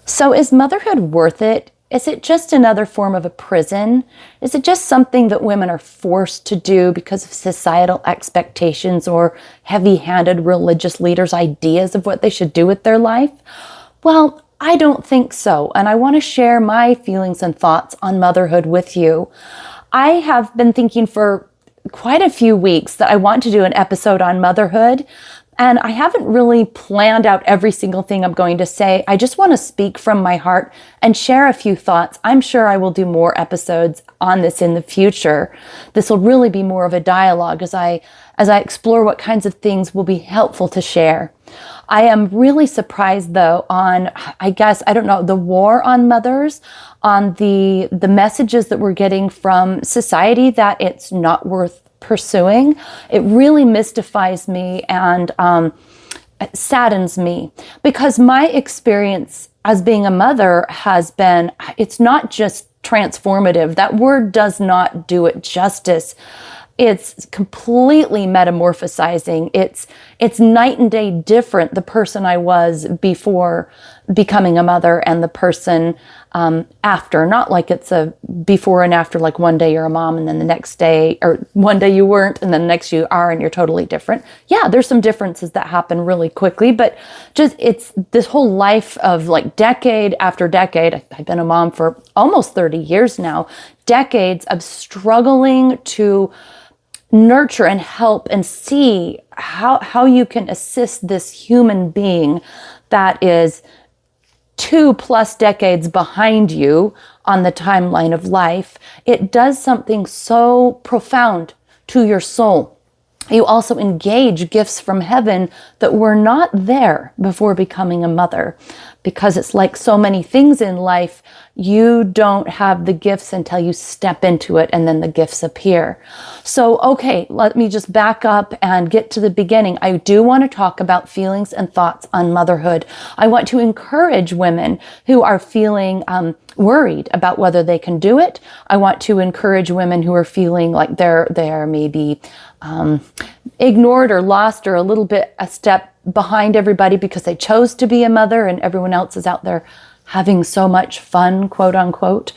So is motherhood worth it? Is it just another form of a prison? Is it just something that women are forced to do because of societal expectations or heavy-handed religious leaders' ideas of what they should do with their life? Well, I don't think so, and I want to share my feelings and thoughts on motherhood with you. I have been thinking for quite a few weeks that I want to do an episode on motherhood. And I haven't really planned out every single thing I'm going to say. I just want to speak from my heart and share a few thoughts. I'm sure I will do more episodes on this in the future. This will really be more of a dialogue as I explore what kinds of things will be helpful to share. I am really surprised though on, I don't know, the war on mothers, on the messages that we're getting from society that it's not worth pursuing. It really mystifies me and it saddens me because my experience as being a mother has been, it's not just transformative. That word does not do it justice. It's completely metamorphosizing. It's night and day different, the person I was before becoming a mother and the person after. Not like it's a before and after, like one day you're a mom and then the next day, or one day you weren't and then the next you are and you're totally different. Yeah, there's some differences that happen really quickly, but just it's this whole life of like decade after decade. I've been a mom for almost 30 years now, decades of struggling to nurture and help and see how you can assist this human being that is 2+ decades behind you on the timeline of life. It does something so profound to your soul. You also engage gifts from heaven that were not there before becoming a mother, because it's like so many things in life, you don't have the gifts until you step into it and then the gifts appear. So, okay, let me just back up and get to the beginning. I do want to talk about feelings and thoughts on motherhood. I want to encourage women who are feeling worried about whether they can do it. I want to encourage women who are feeling like they're maybe ignored or lost or a little bit a step behind everybody because they chose to be a mother and everyone else is out there having so much fun, quote unquote.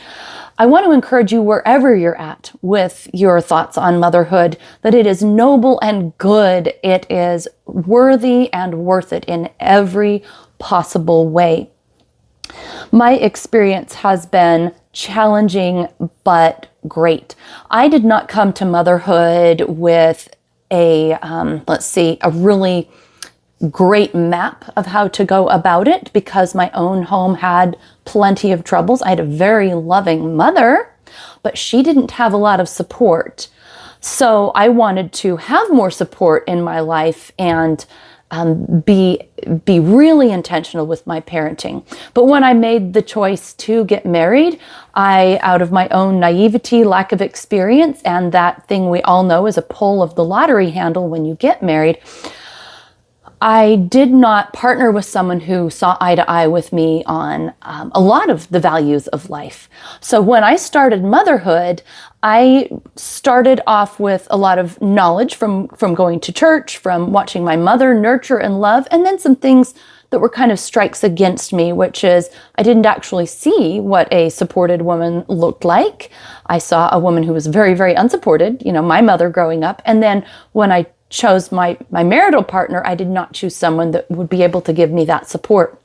I want to encourage you wherever you're at with your thoughts on motherhood, that it is noble and good. It is worthy and worth it in every possible way. My experience has been challenging, but great. I did not come to motherhood with a really great map of how to go about it, because my own home had plenty of troubles. I had a very loving mother, but she didn't have a lot of support. So I wanted to have more support in my life and be really intentional with my parenting. But when I made the choice to get married, out of my own naivety, lack of experience, and that thing we all know is a pull of the lottery handle when you get married, I did not partner with someone who saw eye to eye with me on a lot of the values of life. So when I started motherhood, I started off with a lot of knowledge from going to church, from watching my mother nurture and love, and then some things that were kind of strikes against me, which is I didn't actually see what a supported woman looked like. I saw a woman who was very, very unsupported, my mother growing up. And then when I chose my marital partner, I did not choose someone that would be able to give me that support.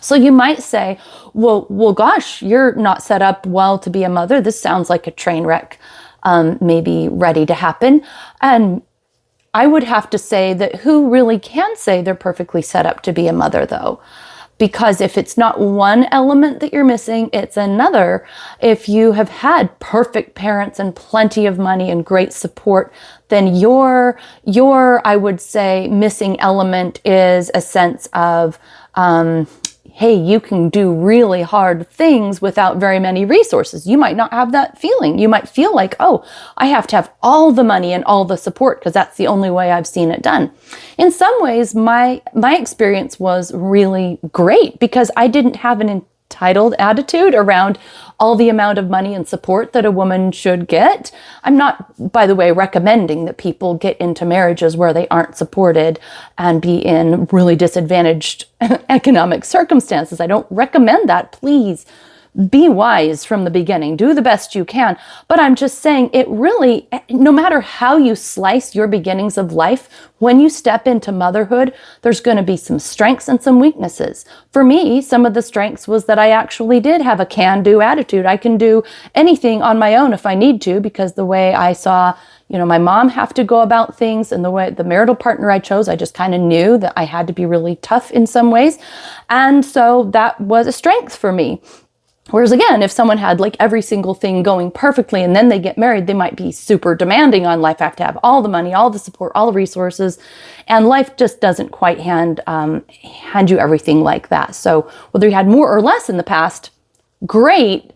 So you might say, well, gosh, you're not set up well to be a mother. This sounds like a train wreck, maybe ready to happen. And I would have to say that who really can say they're perfectly set up to be a mother, though? Because if it's not one element that you're missing, it's another. If you have had perfect parents and plenty of money and great support, then your I would say, missing element is a sense of, hey, you can do really hard things without very many resources. You might not have that feeling. You might feel like, oh, I have to have all the money and all the support because that's the only way I've seen it done. In some ways, my experience was really great because I didn't have an entitled attitude around all the amount of money and support that a woman should get. I'm not, by the way, recommending that people get into marriages where they aren't supported and be in really disadvantaged economic circumstances. I don't recommend that. Please be wise from the beginning. Do the best you can. But I'm just saying, it really, no matter how you slice your beginnings of life, when you step into motherhood, there's going to be some strengths and some weaknesses. For me, some of the strengths was that I actually did have a can-do attitude. I can do anything on my own if I need to, because the way I saw, my mom have to go about things, and the way the marital partner I chose, I just kind of knew that I had to be really tough in some ways. And so that was a strength for me. Whereas again, if someone had like every single thing going perfectly and then they get married, they might be super demanding on life, have to have all the money, all the support, all the resources, and life just doesn't quite hand you everything like that. So whether you had more or less in the past, great.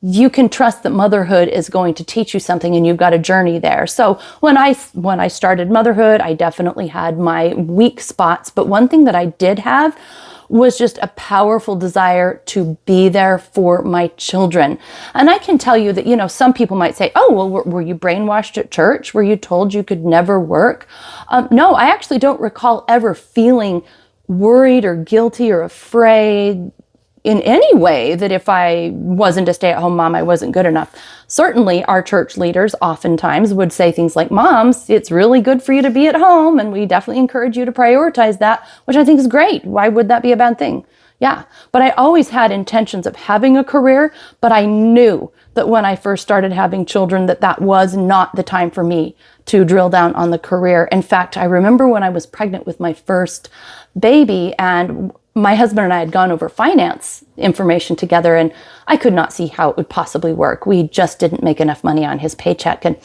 You can trust that motherhood is going to teach you something, and you've got a journey there. So when I started motherhood, I definitely had my weak spots, but one thing that I did have was just a powerful desire to be there for my children. And I can tell you that, some people might say, oh, well, were you brainwashed at church? Were you told you could never work? No, I actually don't recall ever feeling worried or guilty or afraid in any way that if I wasn't a stay-at-home mom, I wasn't good enough. Certainly, our church leaders oftentimes would say things like, moms, it's really good for you to be at home, and we definitely encourage you to prioritize that, which I think is great. Why would that be a bad thing? Yeah, but I always had intentions of having a career, but I knew that when I first started having children that was not the time for me to drill down on the career. In fact, I remember when I was pregnant with my first baby, and my husband and I had gone over finance information together, and I could not see how it would possibly work. We just didn't make enough money on his paycheck. And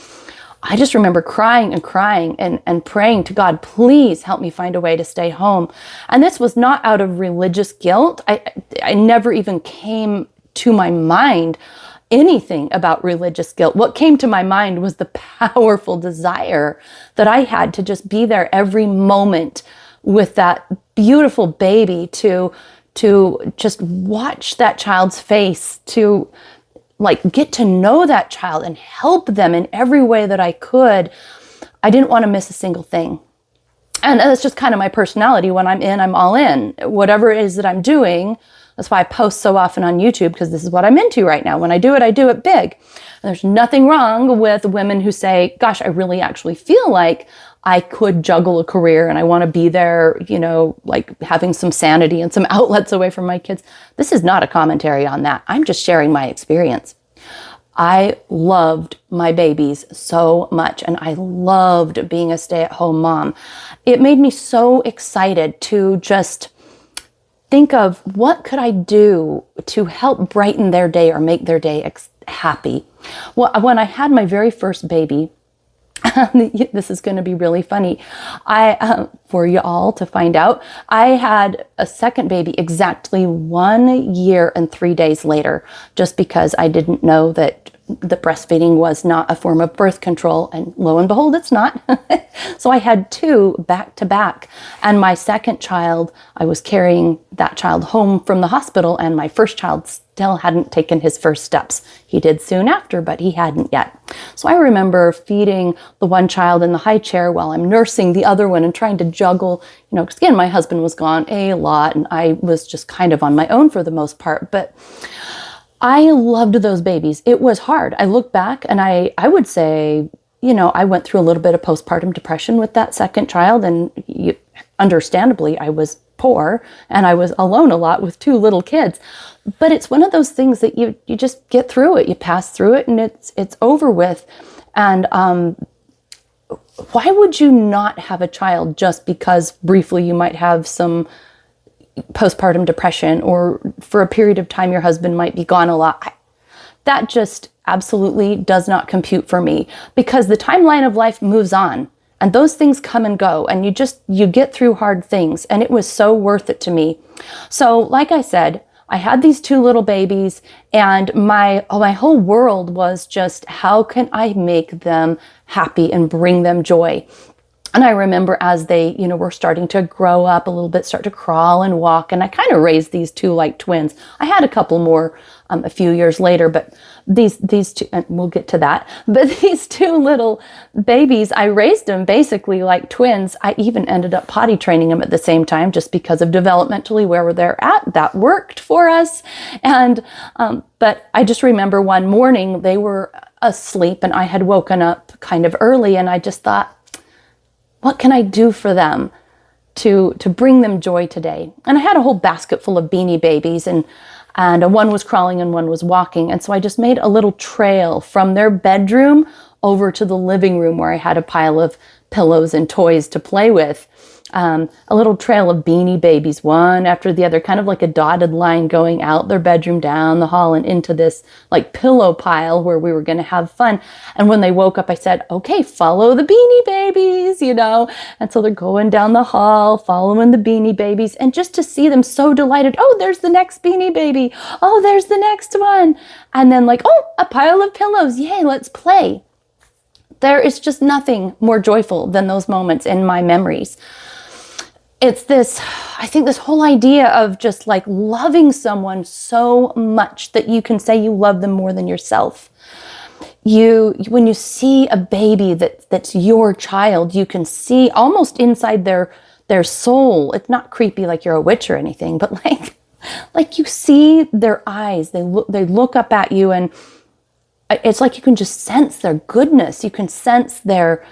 I just remember crying and praying to God, please help me find a way to stay home. And this was not out of religious guilt. I never even came to my mind anything about religious guilt. What came to my mind was the powerful desire that I had to just be there every moment with that beautiful baby, to just watch that child's face, to get to know that child and help them in every way that I could. I didn't want to miss a single thing. And that's just kind of my personality. When I'm in, I'm all in. Whatever it is that I'm doing, that's why I post so often on YouTube, because this is what I'm into right now. When I do it big. And there's nothing wrong with women who say, gosh, I really actually feel like I could juggle a career and I want to be there, having some sanity and some outlets away from my kids. This is not a commentary on that. I'm just sharing my experience. I loved my babies so much, and I loved being a stay-at-home mom. It made me so excited to just think of what could I do to help brighten their day or make their day happy. Well, when I had my very first baby, this is going to be really funny. For you all to find out, I had a second baby exactly 1 year and 3 days later, just because I didn't know that the breastfeeding was not a form of birth control, and lo and behold, it's not. So I had two back to back, and my second child, I was carrying that child home from the hospital, and my first child still hadn't taken his first steps. He did soon after, but he hadn't yet. So I remember feeding the one child in the high chair while I'm nursing the other one and trying to juggle, because again, my husband was gone a lot, and I was just kind of on my own for the most part. But I loved those babies. It was hard. I look back and I would say, I went through a little bit of postpartum depression with that second child, and understandably, I was poor and I was alone a lot with two little kids. But it's one of those things that you just get through it. You pass through it, and it's over with. And why would you not have a child just because briefly you might have some postpartum depression, or for a period of time your husband might be gone a lot? That just absolutely does not compute for me, because the timeline of life moves on, and those things come and go, and you get through hard things, and it was so worth it to me. So like I said, I had these two little babies, and my whole world was just, how can I make them happy and bring them joy? And I remember as they, were starting to grow up a little bit, start to crawl and walk, and I kind of raised these two like twins. I had a couple more a few years later, but these two, and we'll get to that, but these two little babies, I raised them basically like twins. I even ended up potty training them at the same time just because of developmentally where they're at. That worked for us. And, but I just remember one morning they were asleep and I had woken up kind of early, and I just thought, what can I do for them to bring them joy today? And I had a whole basket full of Beanie Babies, and one was crawling and one was walking. And so I just made a little trail from their bedroom over to the living room where I had a pile of pillows and toys to play with. A little trail of Beanie Babies, one after the other, kind of like a dotted line going out their bedroom, down the hall, and into this like pillow pile where we were going to have fun. And when they woke up, I said, okay, follow the Beanie Babies, And so they're going down the hall, following the Beanie Babies, and just to see them so delighted. Oh, there's the next Beanie Baby. Oh, there's the next one. And then like, oh, a pile of pillows. Yay, let's play. There is just nothing more joyful than those moments in my memories. It's I think this whole idea of just like loving someone so much that you can say you love them more than yourself. When you see a baby that's your child, you can see almost inside their soul. It's not creepy like you're a witch or anything, but like you see their eyes. They look up at you, and it's like you can just sense their goodness. You can sense their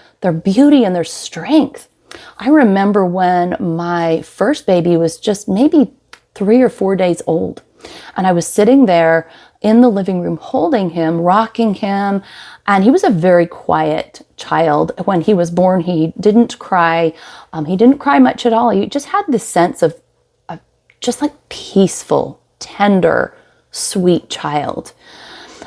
beauty and their strength. I remember when my first baby was just maybe 3 or 4 days old, and I was sitting there in the living room holding him, rocking him, and he was a very quiet child. When he was born, he didn't cry. He didn't cry much at all. He just had this sense of just like peaceful, tender, sweet child.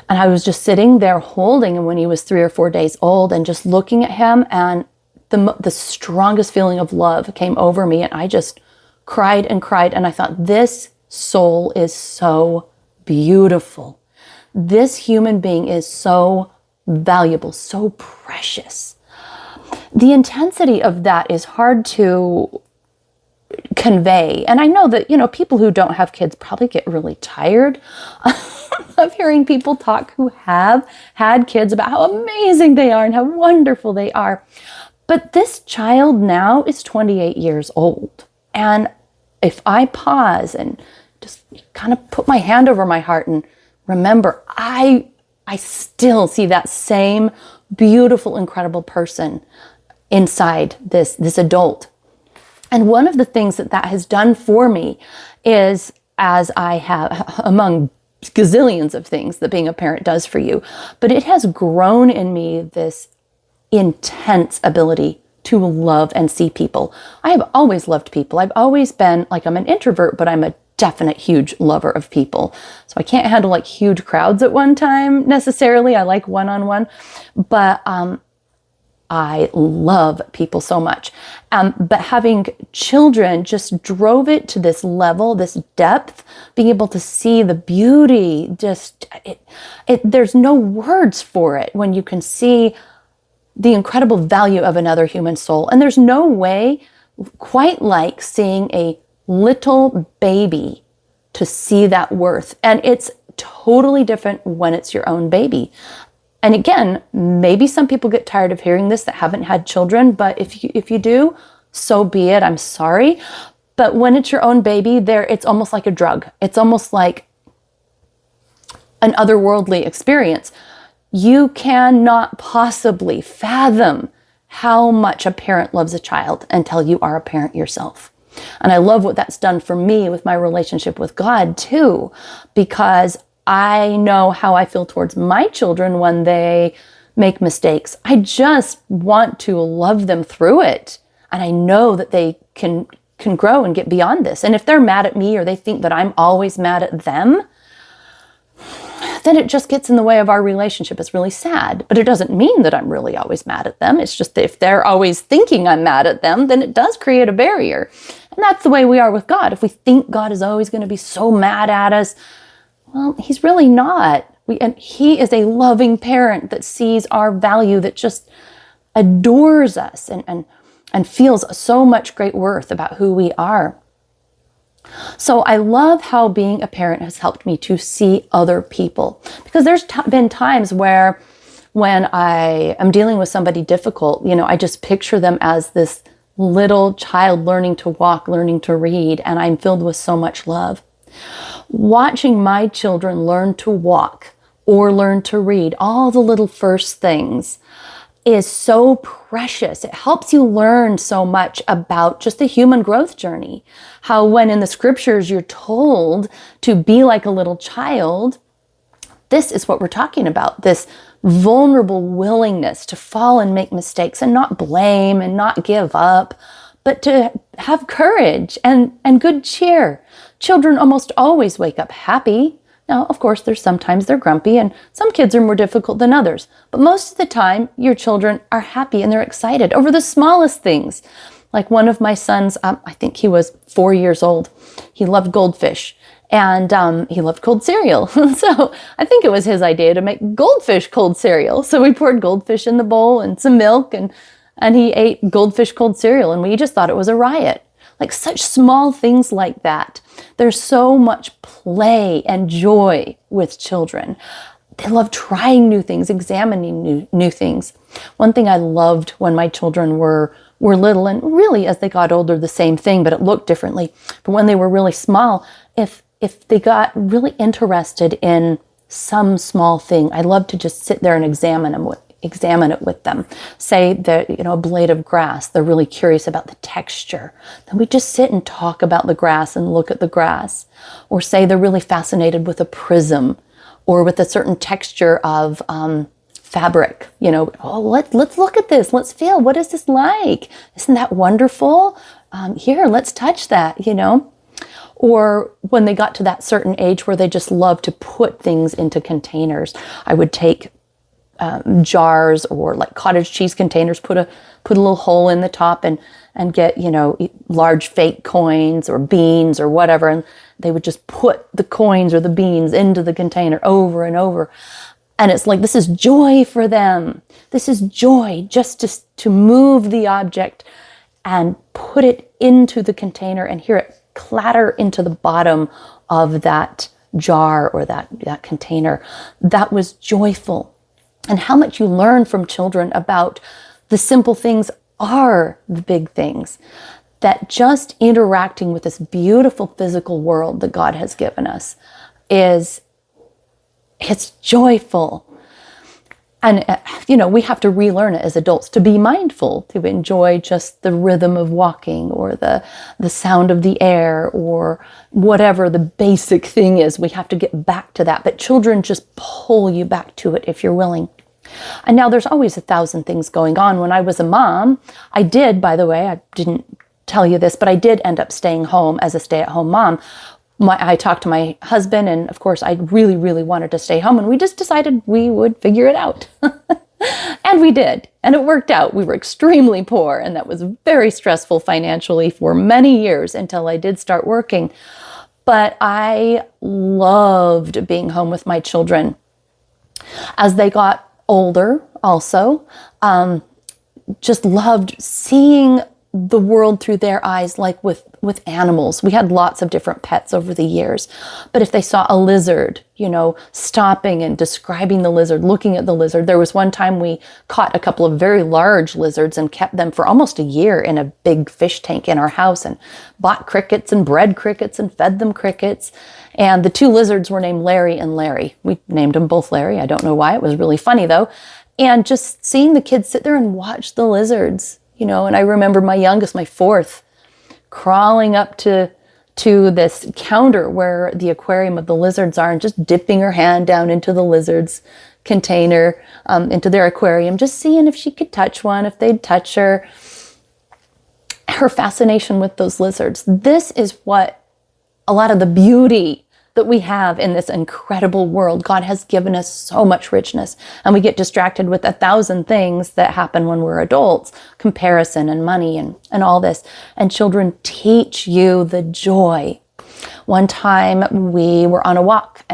And I was just sitting there holding him when he was 3 or 4 days old and just looking at him, and the strongest feeling of love came over me, and I just cried and cried. And I thought, this soul is so beautiful. This human being is so valuable, so precious. The intensity of that is hard to convey. And I know that, people who don't have kids probably get really tired of hearing people talk who have had kids about how amazing they are and how wonderful they are. But this child now is 28 years old. And if I pause and just kind of put my hand over my heart and remember, I still see that same beautiful, incredible person inside this adult. And one of the things that has done for me is, as I have, among gazillions of things that being a parent does for you, but it has grown in me this intense ability to love and see people. I have always loved people. I've always been I'm an introvert, but I'm a definite huge lover of people. So I can't handle huge crowds at one time necessarily. I like one-on-one, but I love people so much. But having children just drove it to this level, this depth, being able to see the beauty, there's no words for it when you can see the incredible value of another human soul. And there's no way quite like seeing a little baby to see that worth. And it's totally different when it's your own baby. And again, maybe some people get tired of hearing this that haven't had children, but if you do, so be it. I'm sorry. But when it's your own baby, it's almost like a drug. It's almost like an otherworldly experience. You cannot possibly fathom how much a parent loves a child until you are a parent yourself. And I love what that's done for me with my relationship with God too, because I know how I feel towards my children when they make mistakes. I just want to love them through it. And I know that they can grow and get beyond this. And if they're mad at me or they think that I'm always mad at them, then it just gets in the way of our relationship. It's really sad, but it doesn't mean that I'm really always mad at them. It's just that if they're always thinking I'm mad at them, then it does create a barrier. And that's the way we are with God. If we think God is always going to be so mad at us, well, he's really not. And he is a loving parent that sees our value, that just adores us and and feels so much great worth about who we are. So I love how being a parent has helped me to see other people, because there's been times where when I am dealing with somebody difficult, I just picture them as this little child learning to walk, learning to read, and I'm filled with so much love. Watching my children learn to walk or learn to read, all the little first things, is so precious. It helps you learn so much about just the human growth journey. How when in the scriptures you're told to be like a little child, this is what we're talking about, this vulnerable willingness to fall and make mistakes and not blame and not give up, but to have courage and good cheer. Children almost always wake up happy. Now, of course, there's sometimes they're grumpy, and some kids are more difficult than others. But most of the time, your children are happy and they're excited over the smallest things. Like one of my sons, I think he was 4 years old. He loved goldfish, and he loved cold cereal. So I think it was his idea to make goldfish cold cereal. So we poured goldfish in the bowl and some milk, and he ate goldfish cold cereal, and we just thought it was a riot. Like such small things like that. There's so much play and joy with children. They love trying new things, examining new things. One thing I loved when my children were little, and really as they got older, the same thing, but it looked differently. But when they were really small, if they got really interested in some small thing, I loved to just sit there and examine it with them. Say that, a blade of grass, they're really curious about the texture. Then we just sit and talk about the grass and look at the grass. Or say they're really fascinated with a prism or with a certain texture of fabric. Let's look at this. Let's feel. What is this like? Isn't that wonderful? Here, let's touch that, Or when they got to that certain age where they just love to put things into containers, I would take jars or like cottage cheese containers, put a little hole in the top and get, large fake coins or beans or whatever. And they would just put the coins or the beans into the container over and over. And it's like, this is joy for them. This is joy just to move the object and put it into the container and hear it clatter into the bottom of that jar or that container. That was joyful. And how much you learn from children about the simple things are the big things. That just interacting with this beautiful physical world that God has given us it's joyful. And, we have to relearn it as adults to be mindful, to enjoy just the rhythm of walking or the sound of the air or whatever the basic thing is. We have to get back to that. But children just pull you back to it if you're willing. And now there's always 1,000 things going on. When I was a mom, I did, by the way, I didn't tell you this, but I did end up staying home as a stay-at-home mom. I talked to my husband, and of course, I really, really wanted to stay home, and we just decided we would figure it out. And we did, and it worked out. We were extremely poor, and that was very stressful financially for many years until I did start working. But I loved being home with my children. As they got older also, just loved seeing the world through their eyes, like with animals. We had lots of different pets over the years. But if they saw a lizard, stopping and describing the lizard, looking at the lizard. There was one time we caught a couple of very large lizards and kept them for almost a year in a big fish tank in our house and bought crickets and bred crickets and fed them crickets. And the two lizards were named Larry and Larry. We named them both Larry. I don't know why. It was really funny though. And just seeing the kids sit there and watch the lizards, and I remember my youngest, my fourth, crawling up to this counter where the aquarium of the lizards are and just dipping her hand down into the lizard's container, into their aquarium, just seeing if she could touch one, if they'd touch her. Her fascination with those lizards. This is what a lot of the beauty that we have in this incredible world. God has given us so much richness, and we get distracted with 1,000 things that happen when we're adults, comparison and money and all this. And children teach you the joy One time we were on a walk,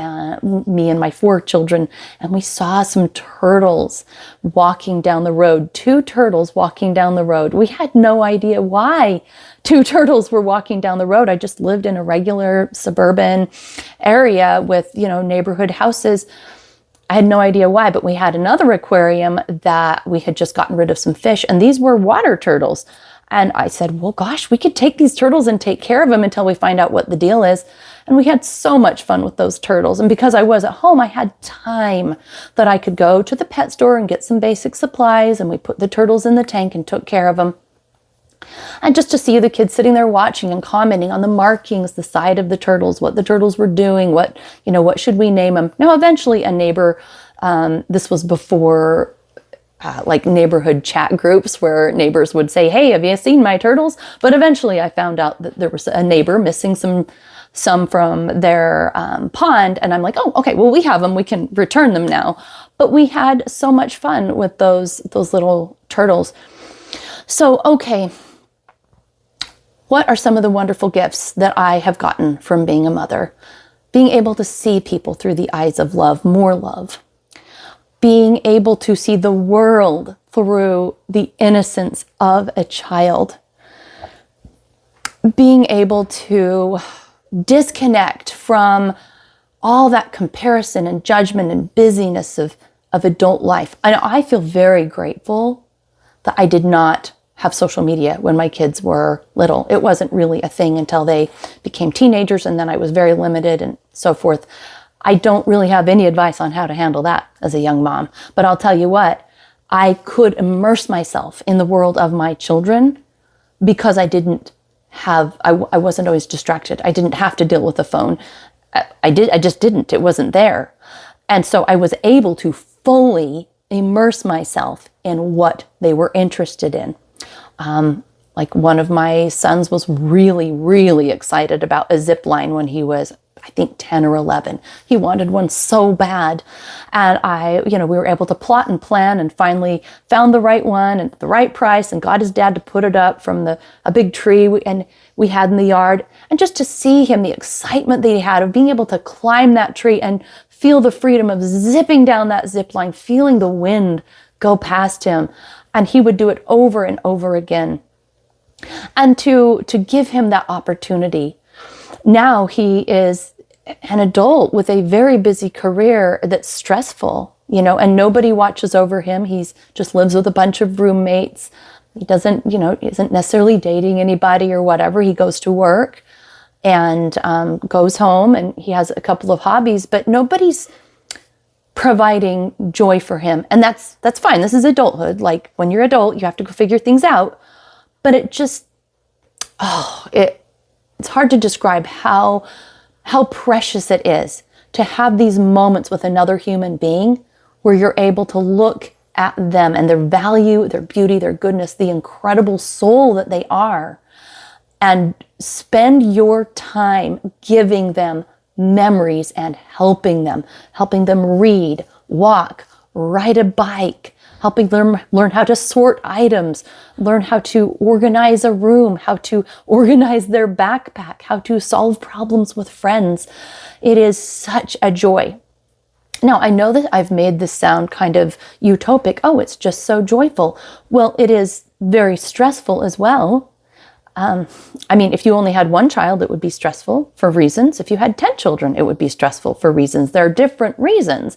me and my 4 children, and we saw some turtles walking down the road, 2 turtles walking down the road. We had no idea why 2 turtles were walking down the road. I just lived in a regular suburban area with, neighborhood houses. I had no idea why, but we had another aquarium that we had just gotten rid of some fish, and these were water turtles. And I said, well, gosh, we could take these turtles and take care of them until we find out what the deal is. And we had so much fun with those turtles. And because I was at home, I had time that I could go to the pet store and get some basic supplies. And we put the turtles in the tank and took care of them. And just to see the kids sitting there watching and commenting on the markings, the side of the turtles, what the turtles were doing, what should we name them? Now, eventually a neighbor, this was before like neighborhood chat groups where neighbors would say, hey, have you seen my turtles? But eventually I found out that there was a neighbor missing some from their pond. And I'm like, oh, okay, well, we have them. We can return them now. But we had so much fun with those little turtles. So, okay, what are some of the wonderful gifts that I have gotten from being a mother? Being able to see people through the eyes of love, more love. Being able to see the world through the innocence of a child. Being able to disconnect from all that comparison and judgment and busyness of adult life. I feel very grateful that I did not have social media when my kids were little. It wasn't really a thing until they became teenagers, and then I was very limited and so forth. I don't really have any advice on how to handle that as a young mom, but I'll tell you what, I could immerse myself in the world of my children because I wasn't always distracted. I didn't have to deal with the phone. I just didn't. It wasn't there. And so I was able to fully immerse myself in what they were interested in. Like one of my sons was really, really excited about a zip line when he was, I think, 10 or 11. He wanted one so bad. And we were able to plot and plan and finally found the right one and the right price and got his dad to put it up from a big tree we had in the yard. And just to see him, the excitement that he had of being able to climb that tree and feel the freedom of zipping down that zip line, feeling the wind go past him. And he would do it over and over again. And to give him that opportunity. Now he is an adult with a very busy career that's stressful, and nobody watches over him. He's just lives with a bunch of roommates. He doesn't, isn't necessarily dating anybody or whatever. He goes to work and goes home, and he has a couple of hobbies, but nobody's providing joy for him. And that's fine. This is adulthood. Like when you're adult, you have to go figure things out. But it just, it's hard to describe how precious it is to have these moments with another human being where you're able to look at them and their value, their beauty, their goodness, the incredible soul that they are, and spend your time giving them memories and helping them read, walk, ride a bike, helping them learn how to sort items, learn how to organize a room, how to organize their backpack, how to solve problems with friends. It is such a joy. Now, I know that I've made this sound kind of utopic. Oh, it's just so joyful. Well, it is very stressful as well. If you only had one child, it would be stressful for reasons. If you had 10 children, it would be stressful for reasons. There are different reasons.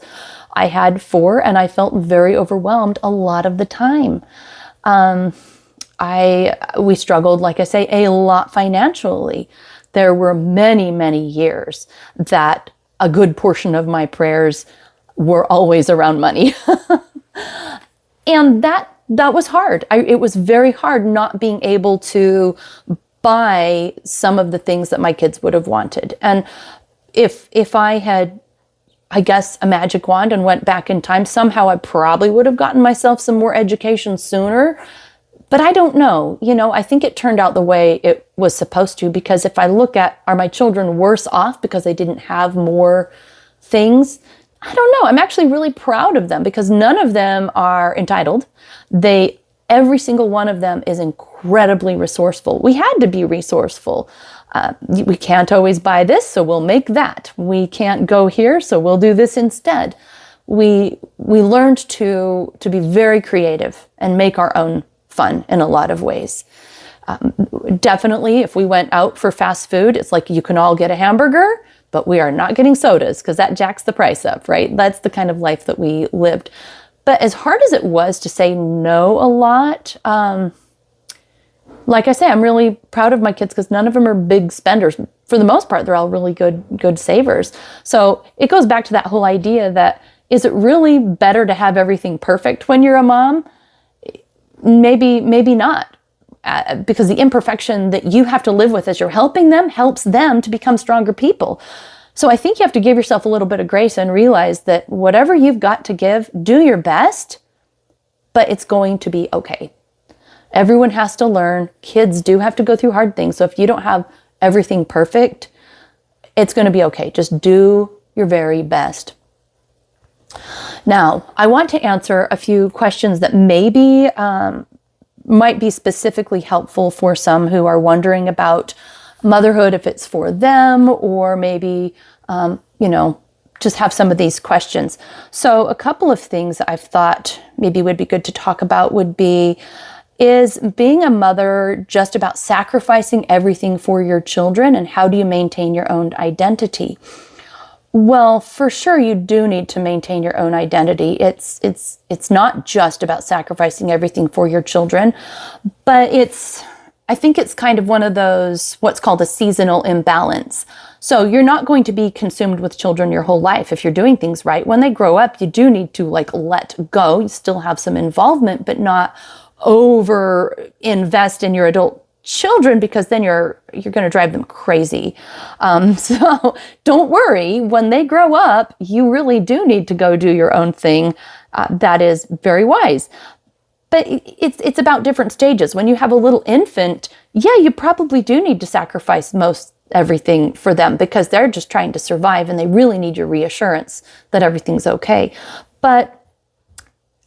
I had 4 and I felt very overwhelmed a lot of the time. We struggled, like I say, a lot financially. There were many, many years that a good portion of my prayers were always around money. And that was hard. It was very hard not being able to buy some of the things that my kids would have wanted. And if I had, I guess, a magic wand and went back in time, somehow I probably would have gotten myself some more education sooner. But I don't know. I think it turned out the way it was supposed to, because if I look at, are my children worse off because they didn't have more things? I don't know. I'm actually really proud of them because none of them are entitled. Every single one of them is incredibly resourceful. We had to be resourceful. We can't always buy this, so we'll make that. We can't go here, so we'll do this instead. We learned to be very creative and make our own fun in a lot of ways. Definitely, if we went out for fast food, it's like you can all get a hamburger, but we are not getting sodas because that jacks the price up, right? That's the kind of life that we lived. But as hard as it was to say no a lot, like I say, I'm really proud of my kids because none of them are big spenders. For the most part, they're all really good savers. So it goes back to that whole idea that, is it really better to have everything perfect when you're a mom? Maybe not. Because the imperfection that you have to live with as you're helping them helps them to become stronger people. So I think you have to give yourself a little bit of grace and realize that whatever you've got to give, do your best, but it's going to be okay. Everyone has to learn. Kids do have to go through hard things. So if you don't have everything perfect, it's going to be okay. Just do your very best. Now, I want to answer a few questions that maybe might be specifically helpful for some who are wondering about motherhood, if it's for them, or maybe, just have some of these questions. So a couple of things that I've thought maybe would be good to talk about would be, is being a mother just about sacrificing everything for your children, and how do you maintain your own identity? Well, for sure, you do need to maintain your own identity. It's not just about sacrificing everything for your children, but I think it's kind of one of those, what's called a seasonal imbalance. So you're not going to be consumed with children your whole life if you're doing things right. When they grow up, you do need to let go. You still have some involvement, but not over invest in your adult children, because then you're going to drive them crazy. So don't worry, when they grow up, you really do need to go do your own thing. That is very wise. But it's about different stages. When you have a little infant, yeah, you probably do need to sacrifice most everything for them, because they're just trying to survive and they really need your reassurance that everything's okay. But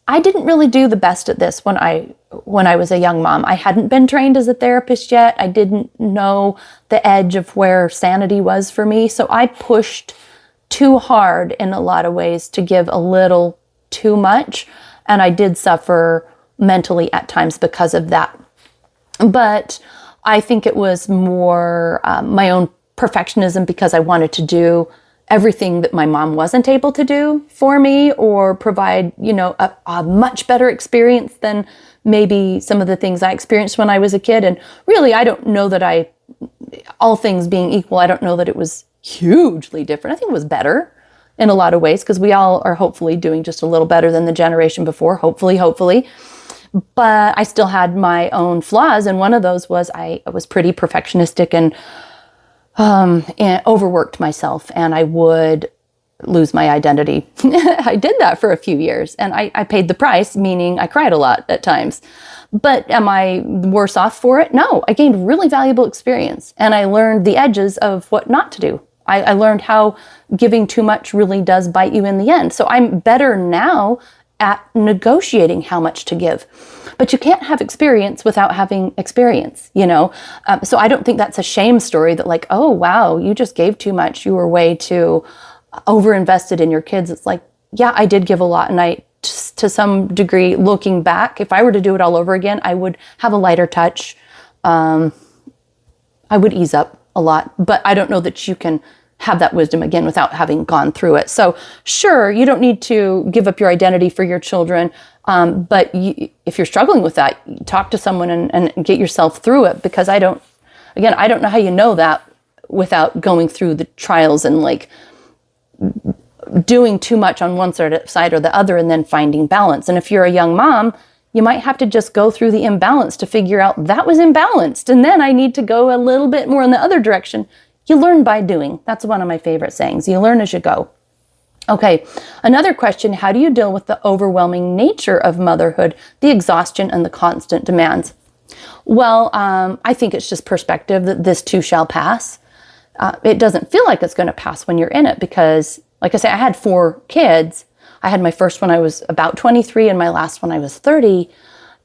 I didn't really do the best at this when I was a young mom. I hadn't been trained as a therapist yet. I didn't know the edge of where sanity was for me. So I pushed too hard in a lot of ways to give a little too much. And I did suffer mentally at times because of that. But I think it was more my own perfectionism, because I wanted to do everything that my mom wasn't able to do for me, or provide, a much better experience than maybe some of the things I experienced when I was a kid. And really, I don't know that all things being equal, I don't know that it was hugely different. I think it was better in a lot of ways, because we all are hopefully doing just a little better than the generation before, hopefully. But I still had my own flaws. And one of those was I was pretty perfectionistic and overworked myself, and I would lose my identity. I did that for a few years, and I paid the price, meaning I cried a lot at times. But am I worse off for it? No, I gained really valuable experience, and I learned the edges of what not to do. I learned how giving too much really does bite you in the end. So I'm better now at negotiating how much to give. But you can't have experience without having experience, So I don't think that's a shame story that oh, wow, you just gave too much. You were way too over-invested in your kids. It's like, yeah, I did give a lot. And to some degree, looking back, if I were to do it all over again, I would have a lighter touch. I would ease up a lot. But I don't know that you can have that wisdom again without having gone through it. So sure, you don't need to give up your identity for your children. But if you're struggling with that, talk to someone and get yourself through it, because I don't know how you know that without going through the trials and doing too much on one side or the other and then finding balance. And if you're a young mom, you might have to just go through the imbalance to figure out that was imbalanced. And then I need to go a little bit more in the other direction. You learn by doing. That's one of my favorite sayings. You learn as you go. Okay, another question, how do you deal with the overwhelming nature of motherhood, the exhaustion and the constant demands? Well, I think it's just perspective that this too shall pass. It doesn't feel like it's going to pass when you're in it, because, like I say, I had 4 kids. I had my first one, I was about 23, and my last one, I was 30.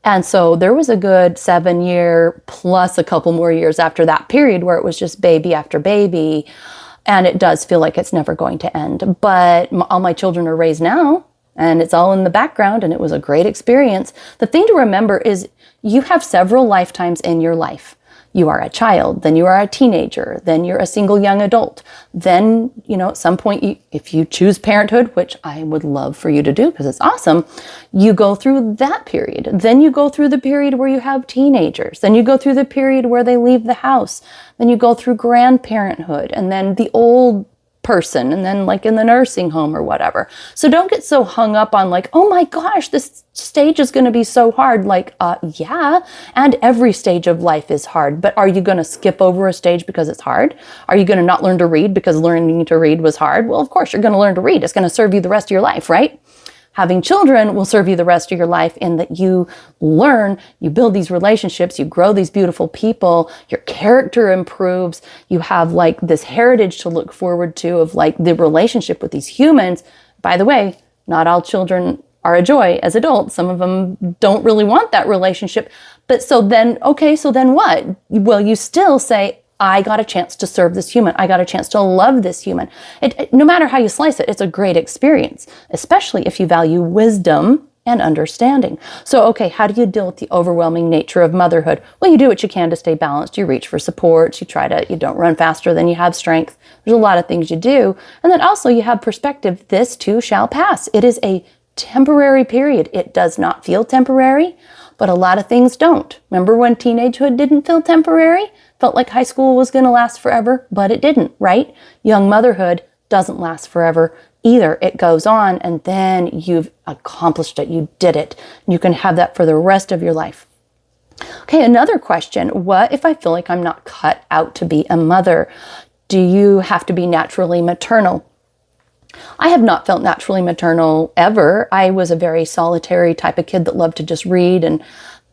And so there was a good 7 year plus a couple more years after that period where it was just baby after baby. And it does feel like it's never going to end. But all my children are raised now, and it's all in the background, and it was a great experience. The thing to remember is you have several lifetimes in your life. You are a child, then you are a teenager, then you're a single young adult. Then, at some point, if you choose parenthood, which I would love for you to do because it's awesome, you go through that period. Then you go through the period where you have teenagers. Then you go through the period where they leave the house. Then you go through grandparenthood, and then the old person, and then like in the nursing home or whatever. So don't get so hung up on like, oh my gosh, this stage is going to be so hard. Like, yeah, and every stage of life is hard. But are you going to skip over a stage because it's hard? Are you going to not learn to read because learning to read was hard? Well, of course you're going to learn to read. It's going to serve you the rest of your life, right? Having children will serve you the rest of your life in that you learn, you build these relationships, you grow these beautiful people, your character improves, you have like this heritage to look forward to of like the relationship with these humans. By the way, not all children are a joy as adults. Some of them don't really want that relationship. But so then what? Well, you still say, I got a chance to serve this human. I got a chance to love this human. No matter how you slice it, it's a great experience, especially if you value wisdom and understanding. So, okay, how do you deal with the overwhelming nature of motherhood? Well, you do what you can to stay balanced. You reach for supports. You don't run faster than you have strength. There's a lot of things you do. And then also you have perspective. This too shall pass. It is a temporary period. It does not feel temporary, but a lot of things don't. Remember when teenagehood didn't feel temporary? Felt like high school was going to last forever, but it didn't, right? Young motherhood doesn't last forever either. It goes on, and then you've accomplished it. You did it. You can have that for the rest of your life. Okay, another question. What if I feel like I'm not cut out to be a mother? Do you have to be naturally maternal? I have not felt naturally maternal ever. I was a very solitary type of kid that loved to just read and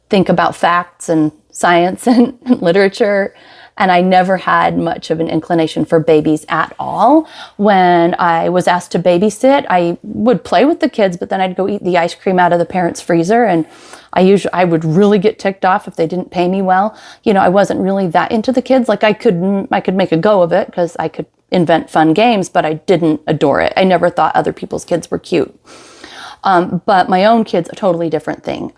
think about facts and science and literature. And I never had much of an inclination for babies at all. When I was asked to babysit, I would play with the kids, but then I'd go eat the ice cream out of the parents' freezer. And I would really get ticked off if they didn't pay me well. I wasn't really that into the kids. Like I could make a go of it because I could invent fun games, but I didn't adore it. I never thought other people's kids were cute. But my own kids, a totally different thing.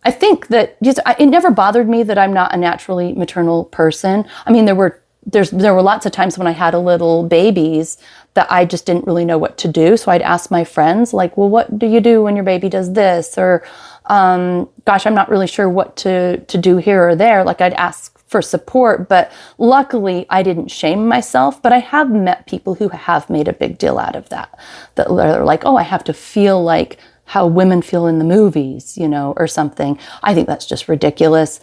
I think that it never bothered me that I'm not a naturally maternal person. I mean, there were lots of times when I had a little babies that I just didn't really know what to do. So I'd ask my friends like, well, what do you do when your baby does this? Or, gosh, I'm not really sure what to do here or there. Like I'd ask for support, but luckily I didn't shame myself. But I have met people who have made a big deal out of that are like, oh, I have to feel like how women feel in the movies, or something. I think that's just ridiculous.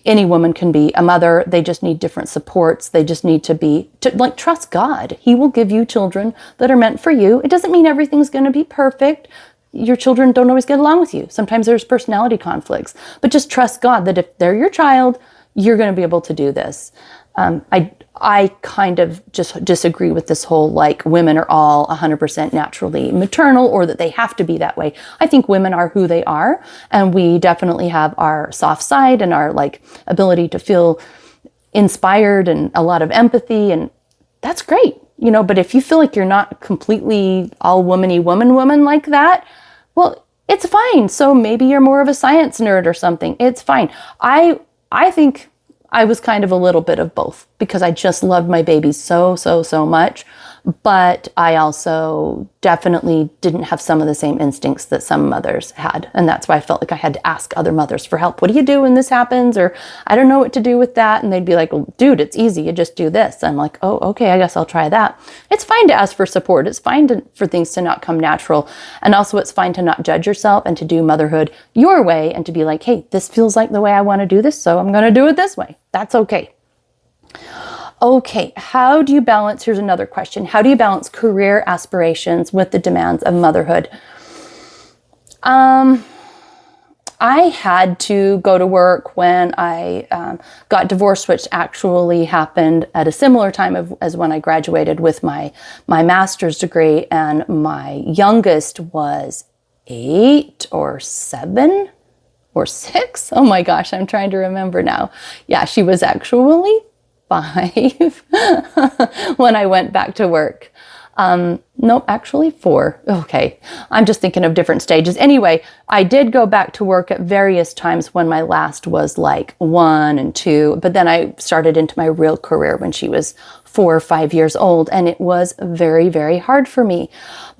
Any woman can be a mother. They just need different supports. They just need to trust God. He will give you children that are meant for you. It doesn't mean everything's going to be perfect. Your children don't always get along with you. Sometimes there's personality conflicts, but just trust God that if they're your child, you're going to be able to do this. I kind of just disagree with this whole like women are all 100% naturally maternal or that they have to be that way. I think women are who they are, and we definitely have our soft side and our like ability to feel inspired and a lot of empathy, and that's great, but if you feel like you're not completely all womany woman like that, well, it's fine. So maybe you're more of a science nerd or something. It's fine. I think I was kind of a little bit of both because I just loved my babies so much. But I also definitely didn't have some of the same instincts that some mothers had. And that's why I felt like I had to ask other mothers for help. What do you do when this happens? Or I don't know what to do with that. And they'd be like, well, dude, it's easy. You just do this. I'm like, oh, okay, I guess I'll try that. It's fine to ask for support. It's fine for things to not come natural. And also it's fine to not judge yourself and to do motherhood your way and to be like, hey, this feels like the way I want to do this, so I'm going to do it this way. That's okay. Okay, how do you balance, here's another question. How do you balance career aspirations with the demands of motherhood? I had to go to work when I got divorced, which actually happened at a similar time as when I graduated with my master's degree, and my youngest was 8 or 7. or 6. Oh my gosh, I'm trying to remember now. Yeah, she was actually 5 when I went back to work. Nope, actually 4. Okay, I'm just thinking of different stages. Anyway, I did go back to work at various times when my last was like 1 and 2, but then I started into my real career when she was 4 or 5 years old, and it was very, very hard for me.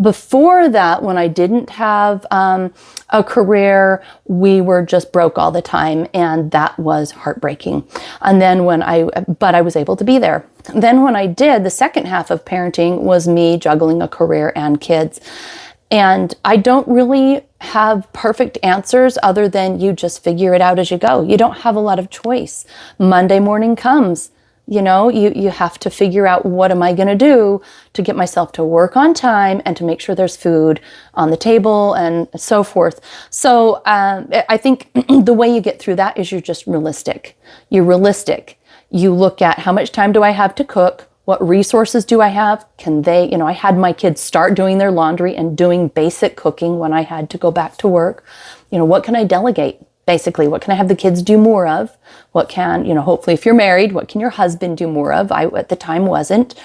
Before that, when I didn't have a career, we were just broke all the time, and that was heartbreaking. And then but I was able to be there. Then when I did, the second half of parenting was me juggling a career and kids. And I don't really have perfect answers other than you just figure it out as you go. You don't have a lot of choice. Monday morning comes. You have to figure out, what am I going to do to get myself to work on time and to make sure there's food on the table and so forth. So I think the way you get through that is you're just realistic. You're realistic. You look at, how much time do I have to cook? What resources do I have? I had my kids start doing their laundry and doing basic cooking when I had to go back to work. What can I delegate? Basically, what can I have the kids do more of? What can, hopefully if you're married, what can your husband do more of? I, at the time, wasn't.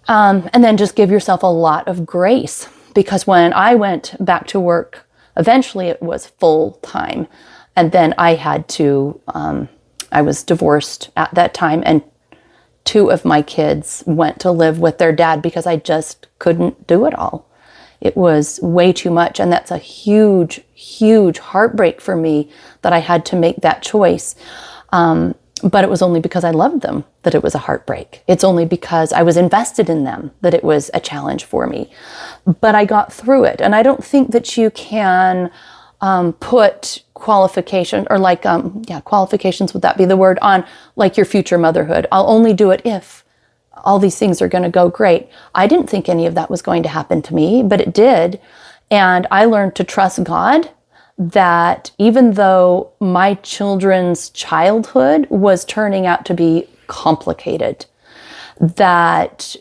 And then just give yourself a lot of grace, because when I went back to work, eventually it was full time. And then I was divorced at that time, and 2 of my kids went to live with their dad because I just couldn't do it all. It was way too much. And that's a huge, huge heartbreak for me that I had to make that choice. But it was only because I loved them that it was a heartbreak. It's only because I was invested in them that it was a challenge for me. But I got through it. And I don't think that you can put qualification or qualifications, would that be the word, on like your future motherhood. I'll only do it if all these things are going to go great. I didn't think any of that was going to happen to me, but it did. And I learned to trust God, that even though my children's childhood was turning out to be complicated, that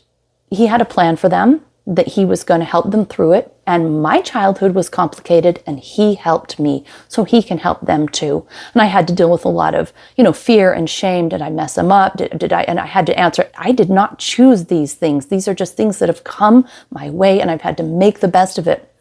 He had a plan for them, that He was going to help them through it. And my childhood was complicated, and He helped me, so He can help them too. And I had to deal with a lot of, fear and shame. Did I mess them up? Did I? And I had to answer, I did not choose these things. These are just things that have come my way, and I've had to make the best of it.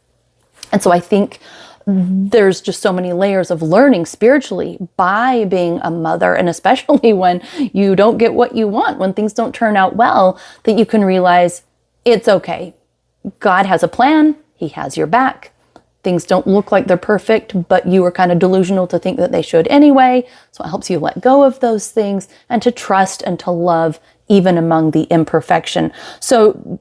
And so I think there's just so many layers of learning spiritually by being a mother, and especially when you don't get what you want, when things don't turn out well, that you can realize it's okay. God has a plan. He has your back. Things don't look like they're perfect, but you are kind of delusional to think that they should anyway. So it helps you let go of those things and to trust and to love even among the imperfection. So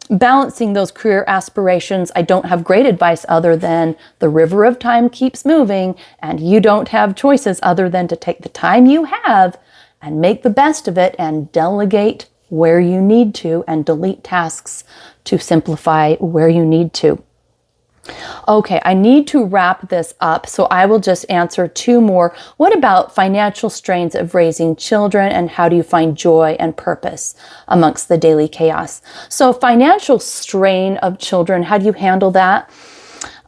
balancing those career aspirations, I don't have great advice other than the river of time keeps moving, and you don't have choices other than to take the time you have and make the best of it and delegate where you need to and delete tasks to simplify where you need to. Okay, I need to wrap this up, so I will just answer 2 more. What about financial strains of raising children, and how do you find joy and purpose amongst the daily chaos? So financial strain of children, how do you handle that?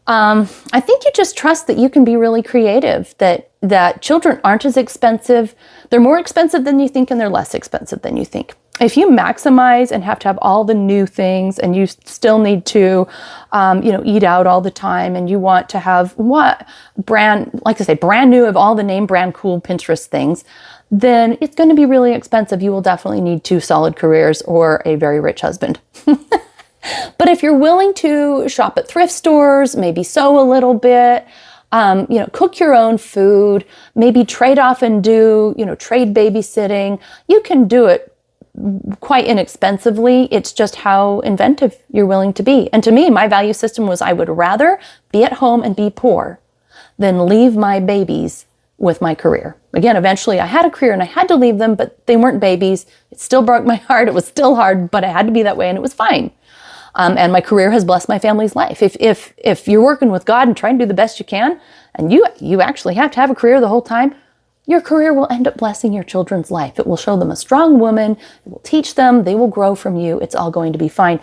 I think you just trust that you can be really creative, that children aren't as expensive. They're more expensive than you think, and they're less expensive than you think. If you maximize and have to have all the new things, and you still need to, eat out all the time, and you want to have brand new of all the name brand cool Pinterest things, then it's going to be really expensive. You will definitely need 2 solid careers or a very rich husband. But if you're willing to shop at thrift stores, maybe sew a little bit, cook your own food, maybe trade off and do, trade babysitting, you can do it quite inexpensively. It's just how inventive you're willing to be. And to me, my value system was I would rather be at home and be poor than leave my babies with my career. Again, eventually I had a career and I had to leave them, but they weren't babies. It still broke my heart. It was still hard, but I had to be that way, and it was fine. And my career has blessed my family's life. If you're working with God and trying to do the best you can, and you actually have to have a career the whole time, your career will end up blessing your children's life. It will show them a strong woman. It will teach them. They will grow from you. It's all going to be fine.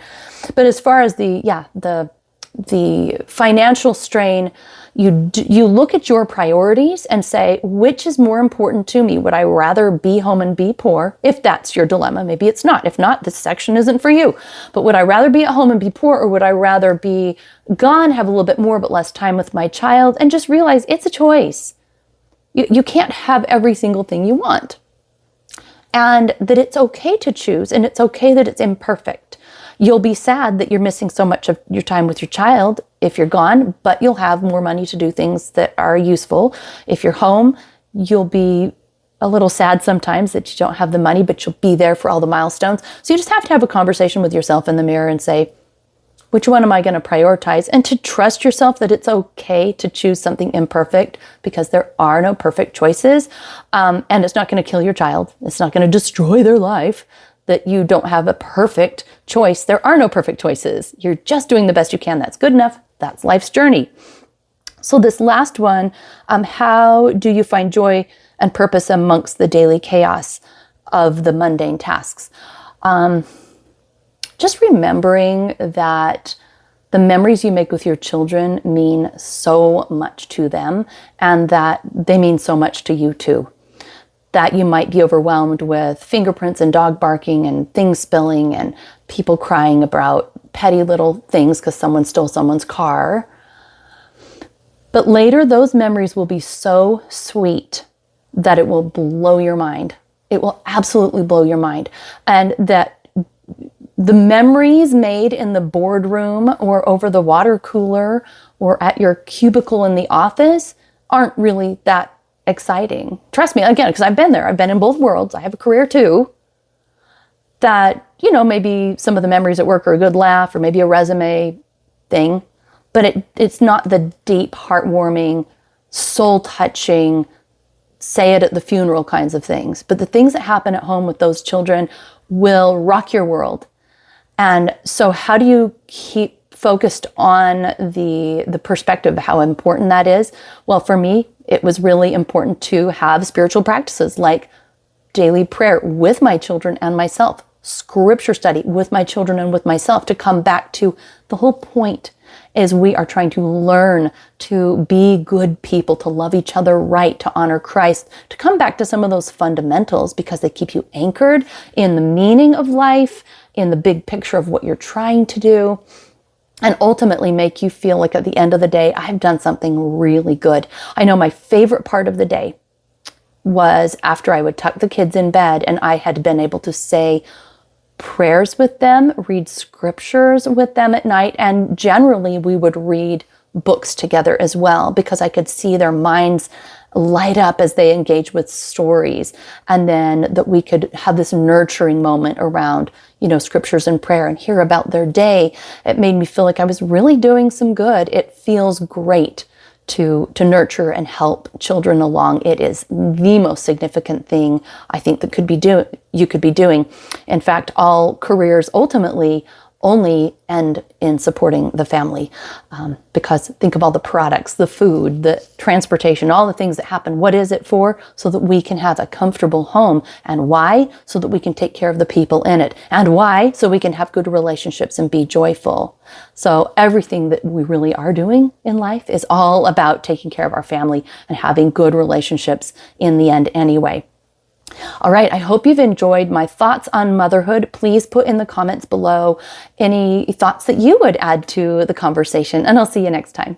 But as far as the the financial strain, you look at your priorities and say, which is more important to me? Would I rather be home and be poor? If that's your dilemma, maybe it's not. If not, this section isn't for you. But would I rather be at home and be poor, or would I rather be gone, have a little bit more but less time with my child, and just realize it's a choice. You can't have every single thing you want. And that it's okay to choose, and it's okay that it's imperfect. You'll be sad that you're missing so much of your time with your child if you're gone, but you'll have more money to do things that are useful. If you're home, you'll be a little sad sometimes that you don't have the money, but you'll be there for all the milestones. So you just have to have a conversation with yourself in the mirror and say, which one am I going to prioritize? And to trust yourself that it's okay to choose something imperfect, because there are no perfect choices. And it's not going to kill your child. It's not going to destroy their life that you don't have a perfect choice. There are no perfect choices. You're just doing the best you can. That's good enough. That's life's journey. So this last one, how do you find joy and purpose amongst the daily chaos of the mundane tasks? Just remembering that the memories you make with your children mean so much to them, and that they mean so much to you too. That you might be overwhelmed with fingerprints and dog barking and things spilling and people crying about petty little things because someone stole someone's car. But later, those memories will be so sweet that it will blow your mind. It will absolutely blow your mind. And that the memories made in the boardroom or over the water cooler or at your cubicle in the office aren't really that exciting. Trust me, again, because I've been there. I've been in both worlds. I have a career too. That, maybe some of the memories at work are a good laugh or maybe a resume thing, but it's not the deep, heartwarming, soul-touching, say it at the funeral kinds of things. But the things that happen at home with those children will rock your world. And so how do you keep focused on the perspective of how important that is? Well, for me, it was really important to have spiritual practices like daily prayer with my children and myself, scripture study with my children and with myself, to come back to the whole point is we are trying to learn to be good people, to love each other right, to honor Christ, to come back to some of those fundamentals because they keep you anchored in the meaning of life, in the big picture of what you're trying to do, and ultimately make you feel like at the end of the day, I've done something really good. I know my favorite part of the day was after I would tuck the kids in bed and I had been able to say prayers with them, read scriptures with them at night, and generally we would read books together as well because I could see their minds light up as they engage with stories, and then that we could have this nurturing moment around, scriptures and prayer and hear about their day. It made me feel like I was really doing some good. It feels great to nurture and help children along. It is the most significant thing I think that you could be doing. In fact, all careers ultimately only end in supporting the family, because think of all the products, the food, the transportation, all the things that happen. What is it for? So that we can have a comfortable home. And why? So that we can take care of the people in it. And why? So we can have good relationships and be joyful. So everything that we really are doing in life is all about taking care of our family and having good relationships in the end anyway. All right, I hope you've enjoyed my thoughts on motherhood. Please put in the comments below any thoughts that you would add to the conversation, and I'll see you next time.